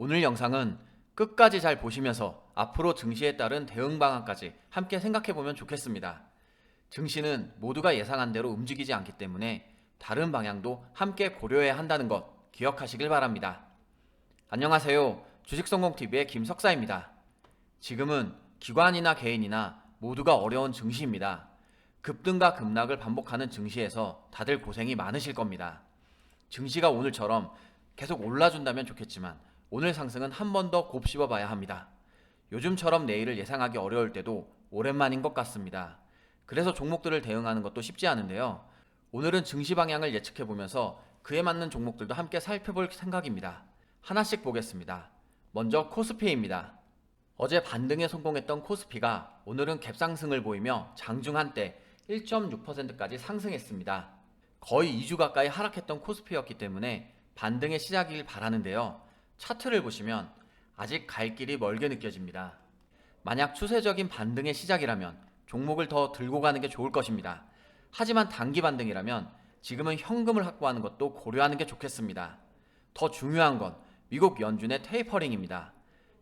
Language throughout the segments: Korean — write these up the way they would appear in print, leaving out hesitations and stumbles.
오늘 영상은 끝까지 잘 보시면서 앞으로 증시에 따른 대응 방안까지 함께 생각해보면 좋겠습니다. 증시는 모두가 예상한 대로 움직이지 않기 때문에 다른 방향도 함께 고려해야 한다는 것 기억하시길 바랍니다. 안녕하세요. 주식성공TV의 김석사입니다. 지금은 기관이나 개인이나 모두가 어려운 증시입니다. 급등과 급락을 반복하는 증시에서 다들 고생이 많으실 겁니다. 증시가 오늘처럼 계속 올라준다면 좋겠지만 오늘 상승은 한 번 더 곱씹어 봐야 합니다. 요즘처럼 내일을 예상하기 어려울 때도 오랜만인 것 같습니다. 그래서 종목들을 대응하는 것도 쉽지 않은데요. 오늘은 증시 방향을 예측해 보면서 그에 맞는 종목들도 함께 살펴볼 생각입니다. 하나씩 보겠습니다. 먼저 코스피입니다. 어제 반등에 성공했던 코스피가 오늘은 갭상승을 보이며 장중 한때 1.6%까지 상승했습니다. 거의 2주 가까이 하락했던 코스피였기 때문에 반등의 시작이길 바라는데요. 차트를 보시면 아직 갈 길이 멀게 느껴집니다. 만약 추세적인 반등의 시작이라면 종목을 더 들고 가는 게 좋을 것입니다. 하지만 단기 반등이라면 지금은 현금을 확보하는 것도 고려하는 게 좋겠습니다. 더 중요한 건 미국 연준의 테이퍼링입니다.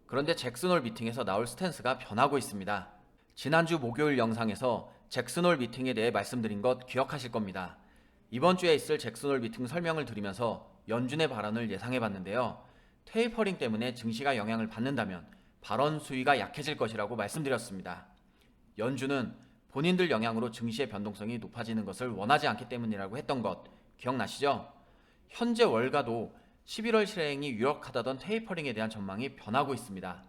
그런데 잭슨홀 미팅에서 나올 스탠스가 변하고 있습니다. 지난주 목요일 영상에서 잭슨홀 미팅에 대해 말씀드린 것 기억하실 겁니다. 이번 주에 있을 잭슨홀 미팅 설명을 드리면서 연준의 발언을 예상해 봤는데요. 테이퍼링 때문에 증시가 영향을 받는다면 발언 수위가 약해질 것이라고 말씀드렸습니다. 연준은 본인들 영향으로 증시의 변동성이 높아지는 것을 원하지 않기 때문이라고 했던 것 기억나시죠? 현재 월가도 11월 실행이 유력하다던 테이퍼링에 대한 전망이 변하고 있습니다.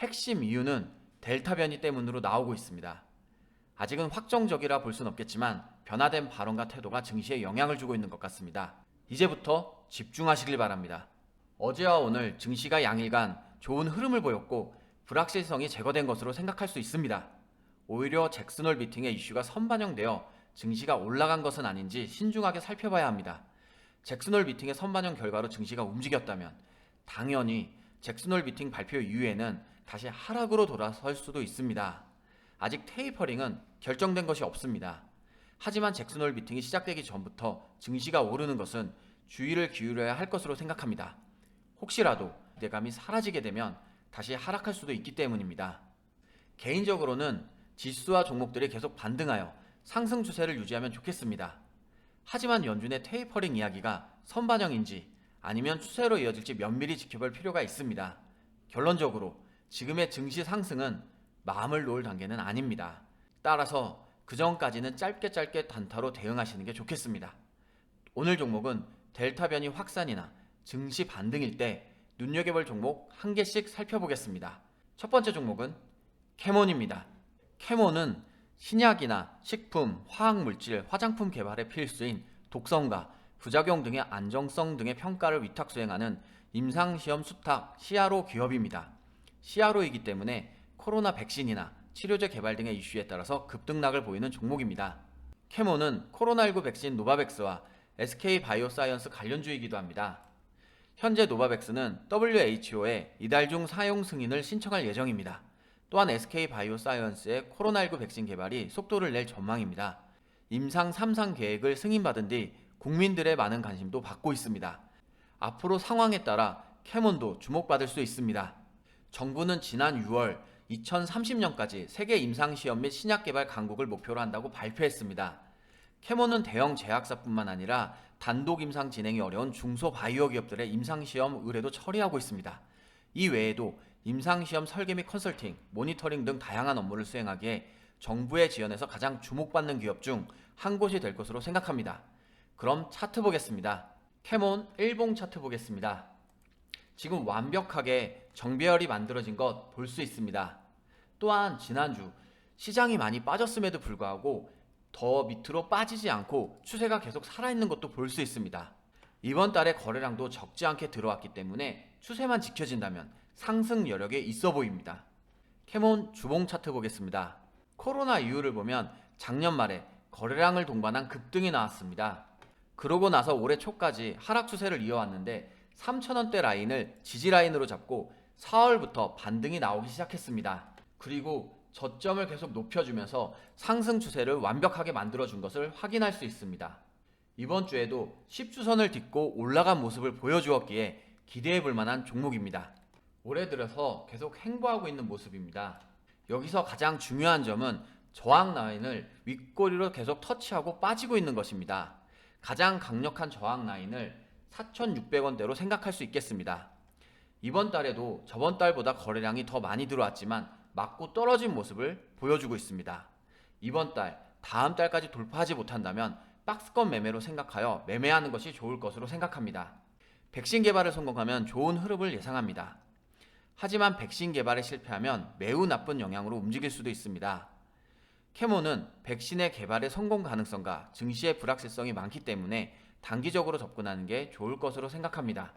핵심 이유는 델타 변이 때문으로 나오고 있습니다. 아직은 확정적이라 볼 순 없겠지만 변화된 발언과 태도가 증시에 영향을 주고 있는 것 같습니다. 이제부터 집중하시길 바랍니다. 어제와 오늘 증시가 양일간 좋은 흐름을 보였고 불확실성이 제거된 것으로 생각할 수 있습니다. 오히려 잭슨홀 미팅의 이슈가 선반영되어 증시가 올라간 것은 아닌지 신중하게 살펴봐야 합니다. 잭슨홀 미팅의 선반영 결과로 증시가 움직였다면 당연히 잭슨홀 미팅 발표 이후에는 다시 하락으로 돌아설 수도 있습니다. 아직 테이퍼링은 결정된 것이 없습니다. 하지만 잭슨홀 미팅이 시작되기 전부터 증시가 오르는 것은 주의를 기울여야 할 것으로 생각합니다. 혹시라도 기대감이 사라지게 되면 다시 하락할 수도 있기 때문입니다. 개인적으로는 지수와 종목들이 계속 반등하여 상승 추세를 유지하면 좋겠습니다. 하지만 연준의 테이퍼링 이야기가 선반영인지 아니면 추세로 이어질지 면밀히 지켜볼 필요가 있습니다. 결론적으로 지금의 증시 상승은 마음을 놓을 단계는 아닙니다. 따라서 그 전까지는 짧게 단타로 대응하시는 게 좋겠습니다. 오늘 종목은 델타 변이 확산이나 증시 반등일 때 눈여겨볼 종목 한 개씩 살펴보겠습니다. 첫 번째 종목은 캐몬입니다. 캐몬은 신약이나 식품, 화학물질, 화장품 개발에 필수인 독성과 부작용 등의 안정성 등의 평가를 위탁 수행하는 임상시험 수탁 CRO 기업입니다. CRO이기 때문에 코로나 백신이나 치료제 개발 등의 이슈에 따라서 급등락을 보이는 종목입니다. 캐몬은 코로나19 백신 노바백스와 SK바이오사이언스 관련주이기도 합니다. 현재 노바백스는 WHO에 이달 중 사용 승인을 신청할 예정입니다. 또한 SK바이오사이언스의 코로나19 백신 개발이 속도를 낼 전망입니다. 임상 3상 계획을 승인받은 뒤 국민들의 많은 관심도 받고 있습니다. 앞으로 상황에 따라 캐몬도 주목받을 수 있습니다. 정부는 지난 6월 2030년까지 세계 임상시험 및 신약 개발 강국을 목표로 한다고 발표했습니다. 캐몬은 대형 제약사뿐만 아니라 단독 임상 진행이 어려운 중소바이오 기업들의 임상시험 의뢰도 처리하고 있습니다. 이 외에도 임상시험 설계 및 컨설팅, 모니터링 등 다양한 업무를 수행하기에 정부의 지원에서 가장 주목받는 기업 중 한 곳이 될 것으로 생각합니다. 그럼 차트 보겠습니다. 캐몬 일봉 차트 보겠습니다. 지금 완벽하게 정배열이 만들어진 것 볼 수 있습니다. 또한 지난주 시장이 많이 빠졌음에도 불구하고 더 밑으로 빠지지 않고 추세가 계속 살아있는 것도 볼 수 있습니다. 이번 달에 거래량도 적지 않게 들어왔기 때문에 추세만 지켜진다면 상승 여력에 있어 보입니다. 캐몬 주봉 차트 보겠습니다. 코로나 이유를 보면 작년 말에 거래량을 동반한 급등이 나왔습니다. 그러고 나서 올해 초까지 하락 추세를 이어왔는데 3,000원대 라인을 지지 라인으로 잡고 4월부터 반등이 나오기 시작했습니다. 그리고 저점을 계속 높여주면서 상승 추세를 완벽하게 만들어준 것을 확인할 수 있습니다. 이번 주에도 10주선을 딛고 올라간 모습을 보여주었기에 기대해 볼 만한 종목입니다. 올해 들어서 계속 횡보하고 있는 모습입니다. 여기서 가장 중요한 점은 저항 라인을 윗꼬리로 계속 터치하고 빠지고 있는 것입니다. 가장 강력한 저항 라인을 4,600원대로 생각할 수 있겠습니다. 이번 달에도 저번 달보다 거래량이 더 많이 들어왔지만 맞고 떨어진 모습을 보여주고 있습니다. 이번 달, 다음 달까지 돌파하지 못한다면 박스권 매매로 생각하여 매매하는 것이 좋을 것으로 생각합니다. 백신 개발을 성공하면 좋은 흐름을 예상합니다. 하지만 백신 개발에 실패하면 매우 나쁜 영향으로 움직일 수도 있습니다. 캐모는 백신의 개발의 성공 가능성과 증시의 불확실성이 많기 때문에 단기적으로 접근하는 게 좋을 것으로 생각합니다.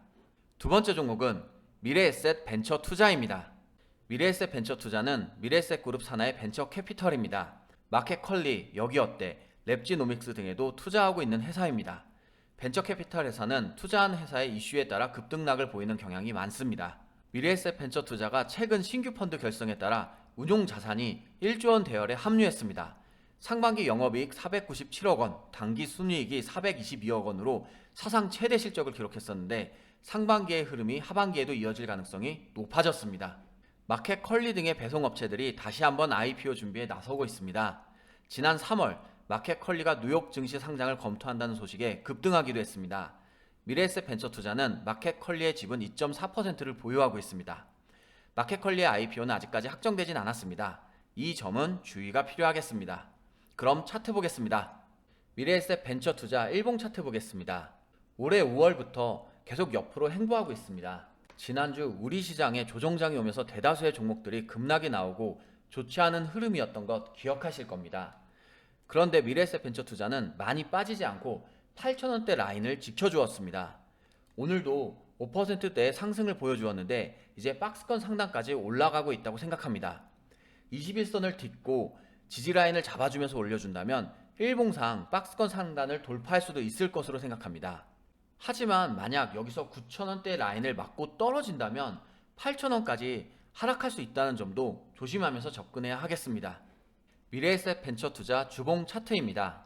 두 번째 종목은 미래에셋 벤처 투자입니다. 미래에셋 벤처 투자는 미래에셋 그룹 산하의 벤처 캐피털입니다. 마켓컬리, 여기어때, 랩지노믹스 등에도 투자하고 있는 회사입니다. 벤처 캐피털 회사는 투자한 회사의 이슈에 따라 급등락을 보이는 경향이 많습니다. 미래에셋 벤처 투자가 최근 신규 펀드 결성에 따라 운용 자산이 1조 원 대열에 합류했습니다. 상반기 영업이익 497억 원, 단기 순이익이 422억 원으로 사상 최대 실적을 기록했었는데 상반기의 흐름이 하반기에도 이어질 가능성이 높아졌습니다. 마켓컬리 등의 배송업체들이 다시 한번 IPO 준비에 나서고 있습니다. 지난 3월 마켓컬리가 뉴욕 증시 상장을 검토한다는 소식에 급등하기도 했습니다. 미래에셋 벤처 투자는 마켓컬리의 지분 2.4%를 보유하고 있습니다. 마켓컬리의 IPO는 아직까지 확정되진 않았습니다. 이 점은 주의가 필요하겠습니다. 그럼 차트 보겠습니다. 미래에셋 벤처 투자 일봉 차트 보겠습니다. 올해 5월부터 계속 옆으로 횡보하고 있습니다. 지난주 우리 시장에 조정장이 오면서 대다수의 종목들이 급락이 나오고 좋지 않은 흐름이었던 것 기억하실 겁니다. 그런데 미래에셋 벤처 투자는 많이 빠지지 않고 8,000원대 라인을 지켜주었습니다. 오늘도 5%대의 상승을 보여주었는데 이제 박스권 상단까지 올라가고 있다고 생각합니다. 21선을 딛고 지지라인을 잡아주면서 올려준다면 일봉상 박스권 상단을 돌파할 수도 있을 것으로 생각합니다. 하지만 만약 여기서 9,000원대 라인을 맞고 떨어진다면 8,000원까지 하락할 수 있다는 점도 조심하면서 접근해야 하겠습니다. 미래에셋 벤처 투자 주봉 차트입니다.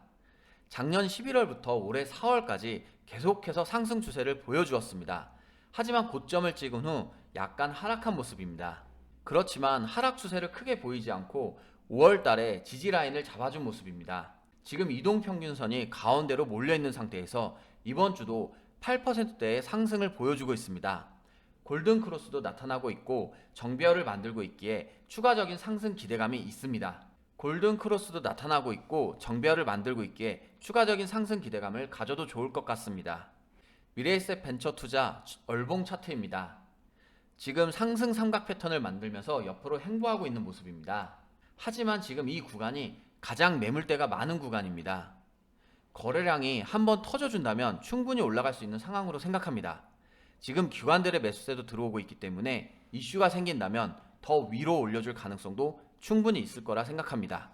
작년 11월부터 올해 4월까지 계속해서 상승 추세를 보여주었습니다. 하지만 고점을 찍은 후 약간 하락한 모습입니다. 그렇지만 하락 추세를 크게 보이지 않고 5월 달에 지지 라인을 잡아준 모습입니다. 지금 이동평균선이 가운데로 몰려있는 상태에서 이번 주도 8%대의 상승을 보여주고 있습니다. 골든크로스도 나타나고 있고 정배열을 만들고 있기에 추가적인 상승 기대감이 있습니다. 골든크로스도 나타나고 있고 정배열을 만들고 있기에 추가적인 상승 기대감을 가져도 좋을 것 같습니다. 미래에셋 벤처 투자 월봉 차트입니다. 지금 상승 삼각 패턴을 만들면서 옆으로 횡보하고 있는 모습입니다. 하지만 지금 이 구간이 가장 매물대가 많은 구간입니다. 거래량이 한번 터져준다면 충분히 올라갈 수 있는 상황으로 생각합니다. 지금 기관들의 매수세도 들어오고 있기 때문에 이슈가 생긴다면 더 위로 올려줄 가능성도 충분히 있을 거라 생각합니다.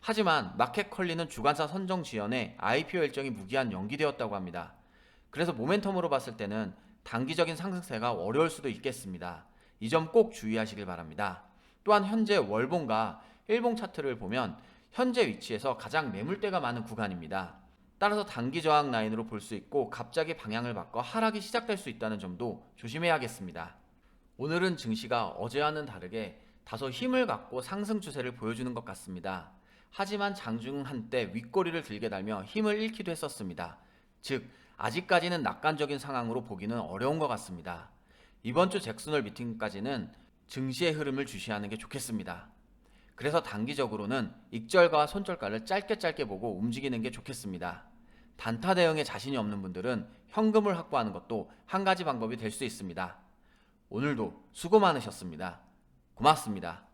하지만 마켓컬리는 주관사 선정 지연에 IPO 일정이 무기한 연기되었다고 합니다. 그래서 모멘텀으로 봤을 때는 단기적인 상승세가 어려울 수도 있겠습니다. 이 점 꼭 주의하시길 바랍니다. 또한 현재 월봉과 일봉 차트를 보면 현재 위치에서 가장 매물대가 많은 구간입니다. 따라서 단기 저항 라인으로 볼 수 있고 갑자기 방향을 바꿔 하락이 시작될 수 있다는 점도 조심해야겠습니다. 오늘은 증시가 어제와는 다르게 다소 힘을 갖고 상승 추세를 보여주는 것 같습니다. 하지만 장중 한때 윗꼬리를 들게 달며 힘을 잃기도 했었습니다. 즉 아직까지는 낙관적인 상황으로 보기는 어려운 것 같습니다. 이번 주 잭슨홀 미팅까지는 증시의 흐름을 주시하는 게 좋겠습니다. 그래서 단기적으로는 익절가와 손절가를 짧게 보고 움직이는 게 좋겠습니다. 단타 대응에 자신이 없는 분들은 현금을 확보하는 것도 한 가지 방법이 될 수 있습니다. 오늘도 수고 많으셨습니다. 고맙습니다.